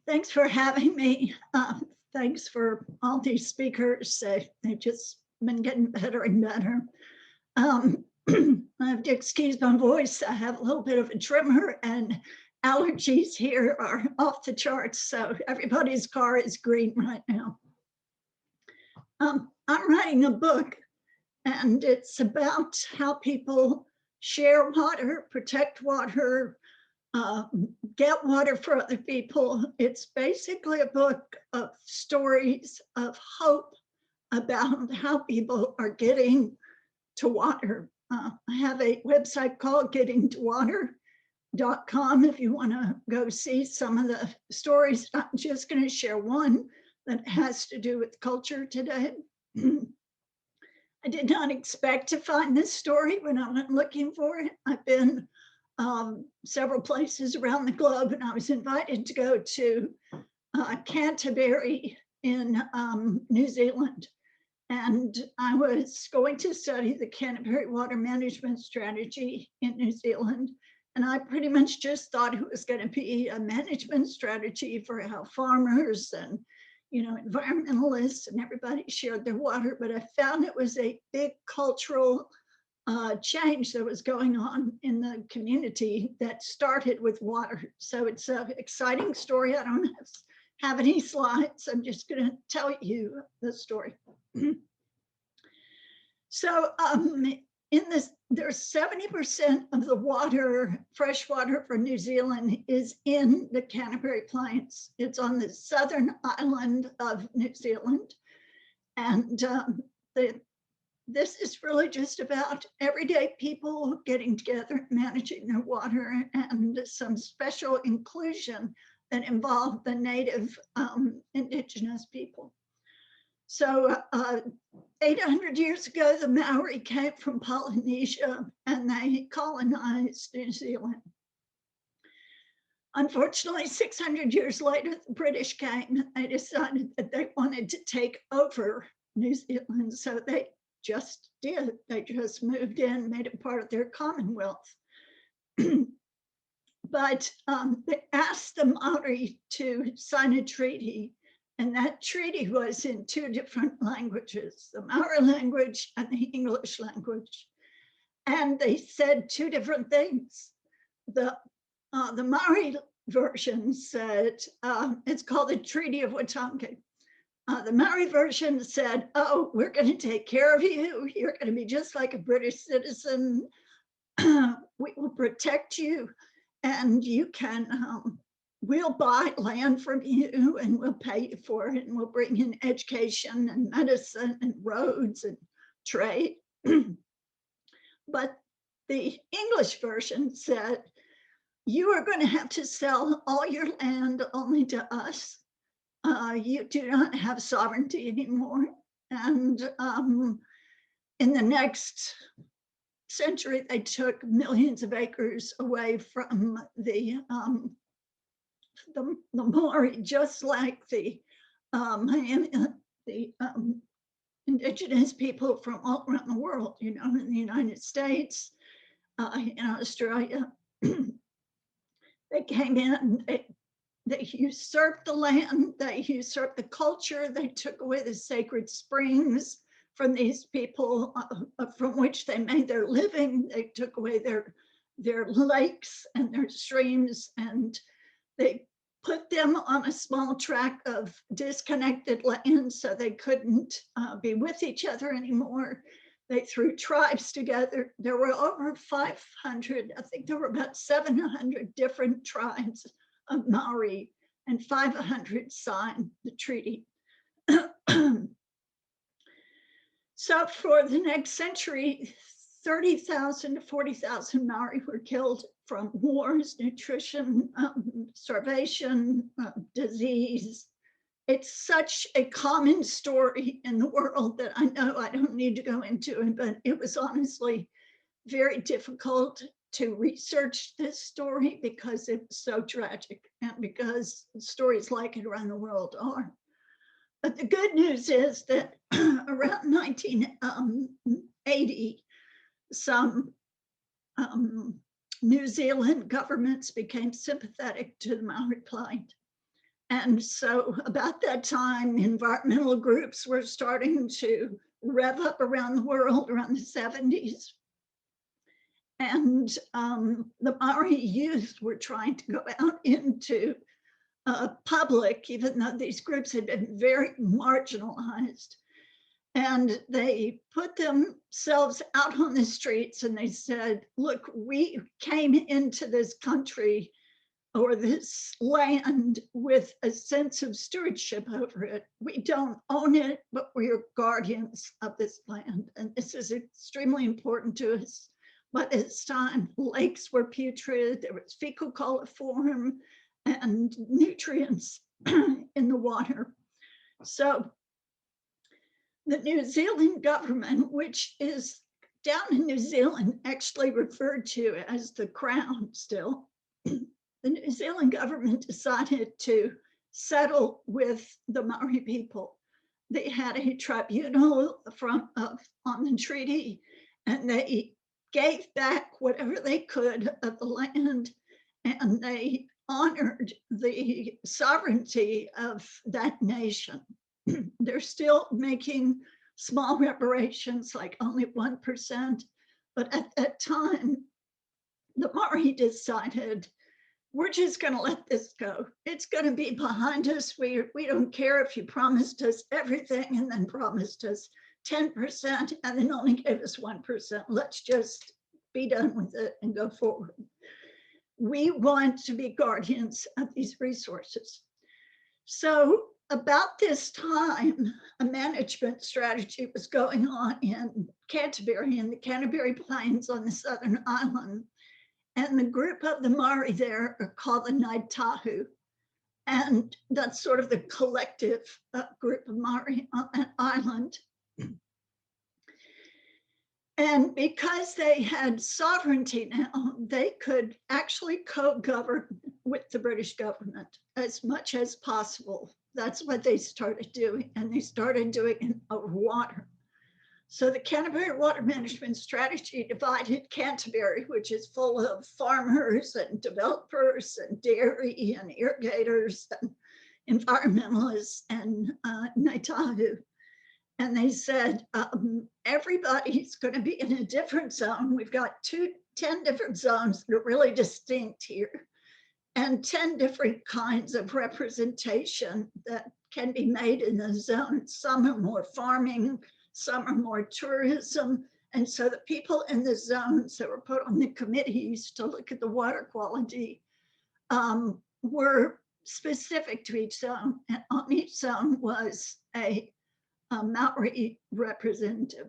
Thanks for having me. Thanks for all these speakers. They've just been getting better and better. I have to excuse my voice. I have a little bit of a tremor and allergies here are off the charts. So everybody's car is green right now. I'm writing a book and it's about how people share water, protect water, get water for other people. It's basically a book of stories of hope about how people are getting to water. I have a website called gettingtowater.com if you want to go see some of the stories. I'm just going to share one that has to do with culture today. I did not expect to find this story when I went looking for it. I've been several places around the globe, and I was invited to go to Canterbury in New Zealand. And I was going to study the Canterbury water management strategy in New Zealand. And I pretty much just thought it was going to be a management strategy for how farmers and environmentalists and everybody shared their water. But I found it was a big cultural change that was going on in the community that started with water. So it's an exciting story. I don't have any slides. I'm just going to tell you the story. So in this, there's 70% of the water, fresh water for New Zealand is in the Canterbury Plains. It's on the southern island of New Zealand. And this is really just about everyday people getting together, managing their water, and some special inclusion that involved the native indigenous people. So 800 years ago, the Maori came from Polynesia and they colonized New Zealand. Unfortunately, 600 years later, the British came and they decided that they wanted to take over New Zealand. So they just did. They just moved in, made it part of their Commonwealth. But they asked the Maori to sign a treaty. And that treaty was in two different languages, the Maori language and the English language. And they said two different things. The Maori version said, it's called the Treaty of Waitangi. The Maori version said, oh, we're going to take care of you. You're going to be just like a British citizen. We will protect you and you can we'll buy land from you and we'll pay you for it and we'll bring in education and medicine and roads and trade. But the English version said, you are going to have to sell all your land only to us. You do not have sovereignty anymore. And in the next century, they took millions of acres away from the Maori, just like the indigenous people from all around the world, in the United States, in Australia. They came in, they usurped the land, they usurped the culture, they took away the sacred springs from these people from which they made their living. They took away their lakes and their streams, and they put them on a small tract of disconnected land so they couldn't be with each other anymore. They threw tribes together. There were over 500, I think there were about 700 different tribes of Maori, and 500 signed the treaty. So for the next century, 30,000 to 40,000 Maori were killed from wars, nutrition, starvation, disease. It's such a common story in the world that I know I don't need to go into it, but it was honestly very difficult to research this story because it was so tragic and because stories like it around the world are. But the good news is that around 1980, some New Zealand governments became sympathetic to the Maori plight. And so about that time, environmental groups were starting to rev up around the world around the 70s. And the Maori youth were trying to go out into public, even though these groups had been very marginalized. And they put themselves out on the streets and they said, look, we came into this country or this land with a sense of stewardship over it. We don't own it, but we're guardians of this land. And this is extremely important to us. By this time, lakes were putrid, there was fecal coliform and nutrients in the water. So the New Zealand government, which is down in New Zealand actually referred to as the Crown still, the New Zealand government decided to settle with the Maori people. They had a tribunal on the treaty, and they gave back whatever they could of the land, and they honored the sovereignty of that nation. They're still making small reparations, like only 1%. But at that time, the Maori decided, we're just going to let this go. It's going to be behind us. We don't care if you promised us everything and then promised us 10% and then only gave us 1%. Let's just be done with it and go forward. We want to be guardians of these resources. So about this time, a management strategy was going on in Canterbury, in the Canterbury Plains on the Southern Island. And the group of the Maori there are called the Ngāi Tahu. And that's sort of the collective group of Maori on that island. And because they had sovereignty now, they could actually co-govern with the British government as much as possible. That's what they started doing. And they started doing it over water. So the Canterbury Water Management Strategy divided Canterbury, which is full of farmers and developers and dairy and irrigators and environmentalists, and Ngāi Tahu. And they said, everybody's going to be in a different zone. We've got 10 different zones that are really distinct here, and 10 different kinds of representation that can be made in the zone. Some are more farming, some are more tourism. And so the people in the zones that were put on the committees to look at the water quality were specific to each zone. And on each zone was a Maori representative.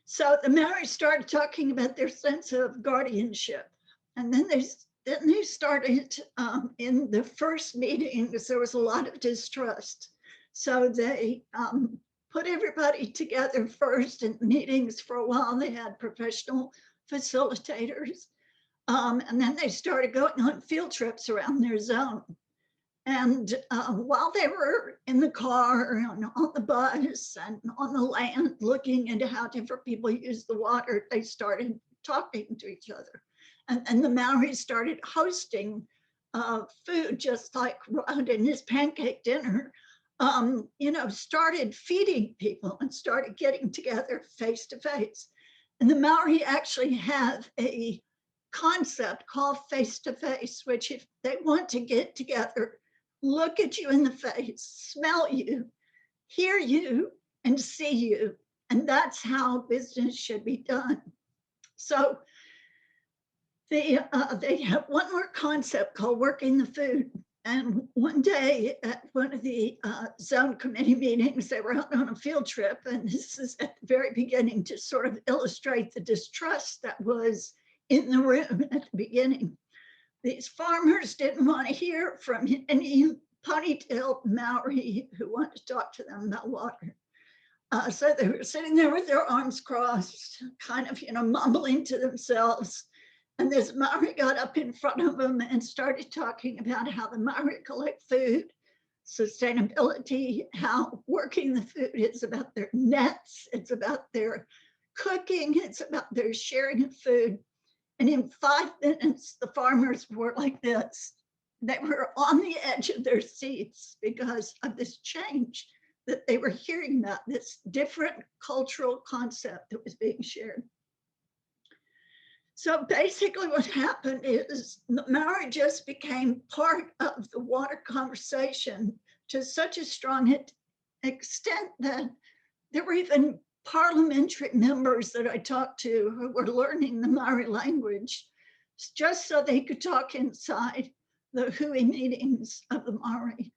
So the Maori started talking about their sense of guardianship. And then they started in the first meetings, there was a lot of distrust. So they put everybody together first in meetings for a while. They had professional facilitators. And then they started going on field trips around their zone. And while they were in the car and on the bus and on the land, looking into how different people use the water, they started talking to each other. And the Maori started hosting food, just like Rod and his pancake dinner, started feeding people and started getting together face to face. And the Maori actually have a concept called face to face, which if they want to get together, look at you in the face, smell you, hear you, and see you. And that's how business should be done. So they have one more concept called working the food. And one day at one of the zone committee meetings, they were out on a field trip. And this is at the very beginning to sort of illustrate the distrust that was in the room at the beginning. These farmers didn't want to hear from any ponytailed Maori who wanted to talk to them about water. So they were sitting there with their arms crossed, kind of, mumbling to themselves. And this Maori got up in front of them and started talking about how the Maori collect food, sustainability, how working the food is about their nets, it's about their cooking, it's about their sharing of food. And in 5 minutes, the farmers were like this. they were on the edge of their seats because of this change that they were hearing, about this different cultural concept that was being shared. So basically what happened is the Maori just became part of the water conversation to such a strong extent that there were even parliamentary members that I talked to who were learning the Maori language just so they could talk inside the hui meetings of the Maori.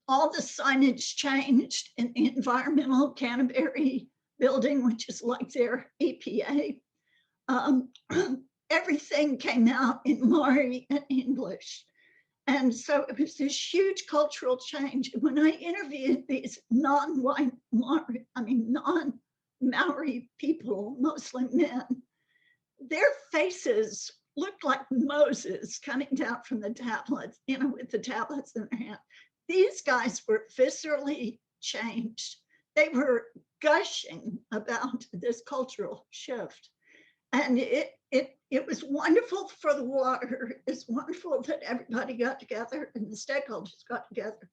All the signage changed in the environmental Canterbury building, which is like their EPA. Everything came out in Maori and English. And so it was this huge cultural change. When I interviewed these non-white Maori, non-Maori people, mostly men, their faces looked like Moses coming down from the tablets, with the tablets in their hand. These guys were viscerally changed. They were gushing about this cultural shift. And it was wonderful for the water. It's wonderful that everybody got together and the stakeholders got together.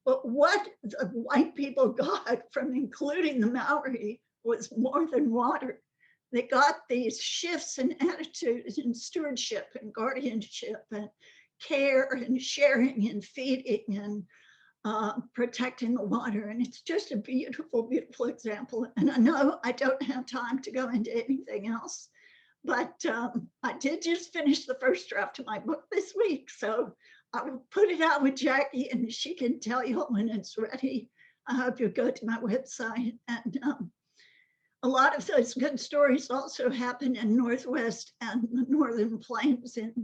But what the white people got from including the Maori was more than water. They got these shifts in attitudes and stewardship and guardianship and care and sharing and feeding and protecting the water. And it's just a beautiful, beautiful example. And I know I don't have time to go into anything else, but I did just finish the first draft of my book this week. So I will put it out with Jackie and she can tell you when it's ready. I hope you go to my website. And a lot of those good stories also happen in Northwest and the Northern Plains in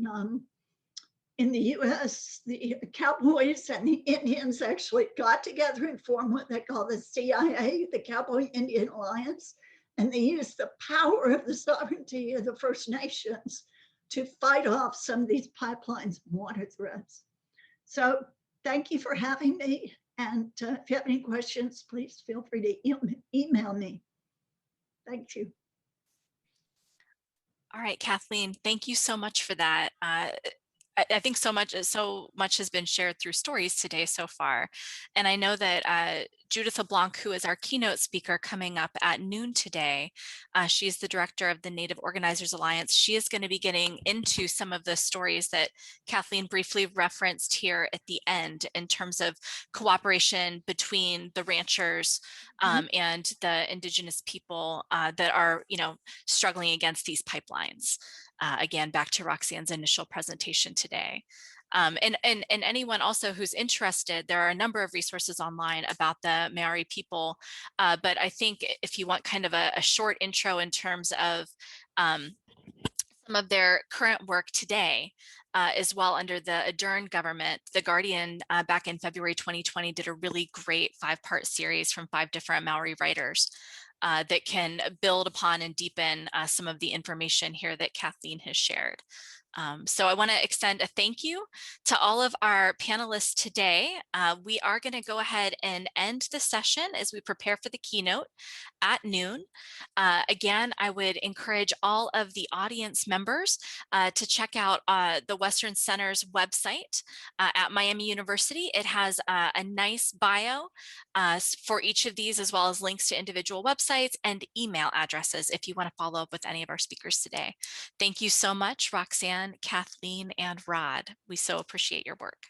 the US. The cowboys and the Indians actually got together and formed what they call the CIA, the Cowboy Indian Alliance. And they used the power of the sovereignty of the First Nations to fight off some of these pipelines and water threats. So thank you for having me. And if you have any questions, please feel free to email me. Thank you. All right, Kathleen, thank you so much for that. I think so much has been shared through stories today so far. And I know that Judith LeBlanc, who is our keynote speaker coming up at noon today, she's the director of the Native Organizers Alliance. She is going to be getting into some of the stories that Kathleen briefly referenced here at the end in terms of cooperation between the ranchers and the indigenous people that are, struggling against these pipelines. Again, back to Roxanne's initial presentation today. And anyone also who's interested, there are a number of resources online about the Maori people, but I think if you want kind of a short intro in terms of some of their current work today, as well under the Ardern government, The Guardian back in February 2020 did a really great 5-part series from 5 different Maori writers that can build upon and deepen some of the information here that Kathleen has shared. So I want to extend a thank you to all of our panelists today. We are going to go ahead and end the session as we prepare for the keynote at noon. Again, I would encourage all of the audience members to check out the Western Center's website at Miami University. It has a nice bio for each of these, as well as links to individual websites and email addresses if you want to follow up with any of our speakers today. Thank you so much, Roxanne, Kathleen, and Rod. We so appreciate your work.